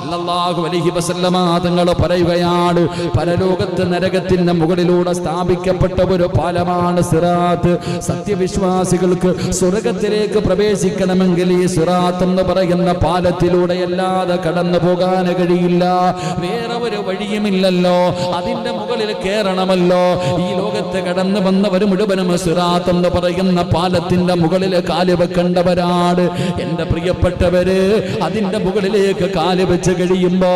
സല്ലല്ലാഹു അലൈഹി വസല്ലമ തങ്ങൾ പറയുകയാണ്, പരലോകത്ത് നരകത്തിന്റെ മുകളിലൂടെ സ്ഥാപിക്കപ്പെട്ട ഒരു പാലമാണ് സിറാത്ത്. സത്യവിശ്വാസികൾക്ക് സ്വർഗത്തിലേക്ക് പ്രവേശിക്കണമെങ്കിൽ ഈ സിറാത്ത് എന്ന് പറയുന്ന പാലത്തിലൂടെ അല്ലാതെ കടന്നു പോകാൻ കഴിയില്ല. വേറെ ഒരു വഴിയുമില്ലല്ലോ. അതിന്റെ മുകളിൽ കയറണമല്ലോ. ഈ ലോകത്ത് കടന്നു വന്നവർ മുഴുവനും സിറാത്ത് എന്ന് പറയുന്ന പാലത്തിന്റെ മുകളിൽ കാല് വെക്കേണ്ടവരാണ്. എന്റെ പ്രിയപ്പെട്ടവര്, അതിന്റെ മുകളിലേക്ക് കാല് വെച്ച് കഴിയുമ്പോ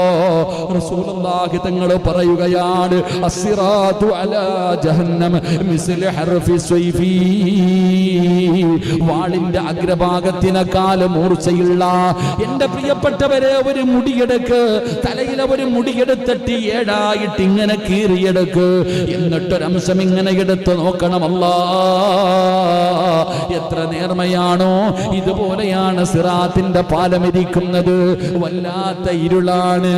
റസൂലുള്ളാഹി തങ്ങൾ പറയുകയാണ്, അസ്സിറാത്തു അലാ ജഹന്നം മിസ്ല ഹർഫി സ്വൈഫി. വാളിന്റെ അഗ്രഭാഗത്തിനേക്കാൾ മൂർച്ചയുള്ള എന്റെ പ്രിയപ്പെട്ടവരെ ഒരു മുടിയെടുക്ക്, തലയിലെ ഒരു മുടിയെടുത്തിട്ട് ഏഴായിട്ട് ഇങ്ങനെ കീറിയെടുക്ക്, എന്നിട്ടൊരംശം ഇങ്ങനെ എടുത്ത് നോക്കണം. എത്ര നേർമയാണോ ഇതുപോലെയാണ് സിറാത്തിന്റെ പാലമിരിക്കുന്നത്. വല്ലാത്ത ഇരുളാണ്,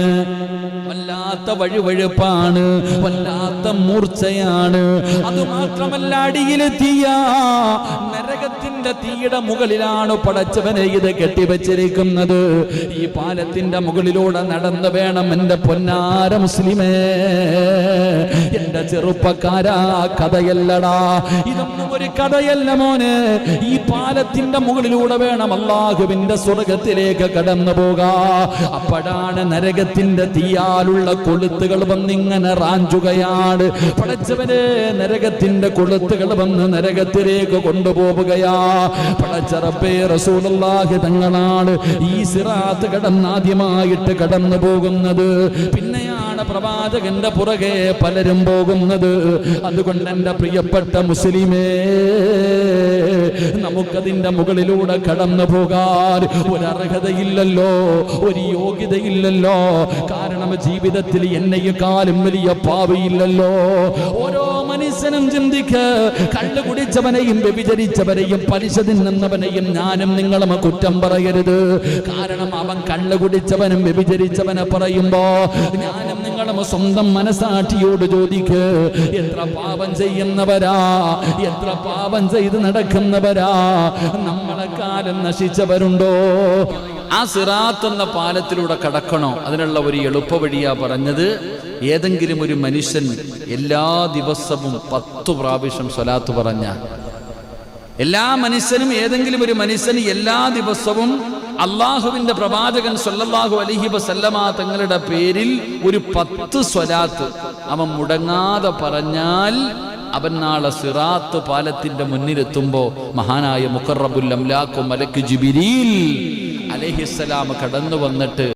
വല്ലാത്ത വഴുവഴുപ്പാണ്, വല്ലാത്ത മൂർച്ചയാണ്. അതുമാത്രമല്ല, അടിയിലെ തീയ, നരകത്തിന്റെ തീയുടെ മുകളിലാണ് പടച്ചവനെ ഇത് കെട്ടിവെച്ചിരിക്കുന്നത്. ഈ പാലത്തിന്റെ മുകളിലൂടെ നടന്നു വേണം എന്റെ പൊന്നാര മുസ്ലിമേ, എന്റെ ചെറുപ്പക്കാരാ, കഥയല്ലടാ, ഇതൊന്നും ഒരു കഥയല്ല മോന്. ഈ പാലത്തിന്റെ മുകളിലൂടെ വേണം അല്ലാഹുവിന്റെ സ്വർഗത്തിലേക്ക് കടന്നു പോകാ. അപ്പോഴാണ് നരകത്തിന്റെ തീയാലുള്ള കൊളുത്തുകൾ വന്നിങ്ങനെ റാഞ്ചുകയാണ്. പടച്ചവനെ, നരകത്തിന്റെ കൊളുത്തുകൾ വന്ന് നരകത്തിലേക്ക് കൊണ്ടുപോവുകയാ. പടച്ച റബ്ബേ, റസൂലുള്ളാഹി തങ്ങളാണ് ഈ സിറാത്ത് ആദ്യമായിട്ട് കടന്നു പോകുന്നത്. പിന്നെയാണ് പ്രവാചകന്റെ പുറകെ പലരും പോകുന്നത്. അതുകൊണ്ട് എന്റെ പ്രിയപ്പെട്ട മുസ്ലിമേ, നമുക്കതിന്റെ മുകളിലൂടെ കടന്നു പോകാൻ ഒരർഹതയില്ലല്ലോ, ഒരു യോഗ്യതയില്ലല്ലോ. കാരണം ജീവിതത്തിൽ എന്നെക്കാളും വലിയ പാപിയില്ലല്ലോ. ഓരോ മനുഷ്യനും ചിന്തിക്ക്, കള്ളു കുടിച്ചവനെയും വ്യഭിചരിച്ചവനെയും പലിശ തിന്നുന്നവനെയും ഞാനും നിങ്ങളും കുറ്റം പറയരുത്. കാരണം അവൻ കള്ളു കുടിച്ചവനും വ്യഭിചരിച്ചവനെ പറയുമ്പോ ഞാനും നിങ്ങളും സ്വന്തം മനസാക്ഷിയോട് ചോദിക്ക്, എത്ര പാപം ചെയ്യുന്നവരാ, എത്ര പാപം ചെയ്ത് നടക്കുന്നവരാ, നമ്മളെക്കാലം നശിച്ചവരുണ്ടോ? ആ സിറാത്ത് എന്ന പാലത്തിലൂടെ കടക്കണോ? അതിനുള്ള ഒരു എളുപ്പ വഴിയാ പറഞ്ഞത്. ഏതെങ്കിലും ഒരു മനുഷ്യൻ എല്ലാ ദിവസവും 10 പ്രാവശ്യം സ്വലാത്ത് പറഞ്ഞ, എല്ലാ മനുഷ്യനും ഏതെങ്കിലും ഒരു മനുഷ്യന് എല്ലാ ദിവസവും അള്ളാഹുവിന്റെ പ്രവാചകൻ സല്ലല്ലാഹു അലൈഹി വസല്ലമ തങ്ങളുടെ പേരിൽ ഒരു 10 സ്വലാത്ത് അവൻ മുടങ്ങാതെ പറഞ്ഞാൽ അവൻ നാളെ സിറാത്ത് പാലത്തിന്റെ മുന്നിലെത്തുമ്പോ മഹാനായ മുഖറബുൽ അംലാഖ് മലക്ക് ജിബ്രീൽ അലൈഹിസ്സലാം കടന്നു വന്നിട്ട്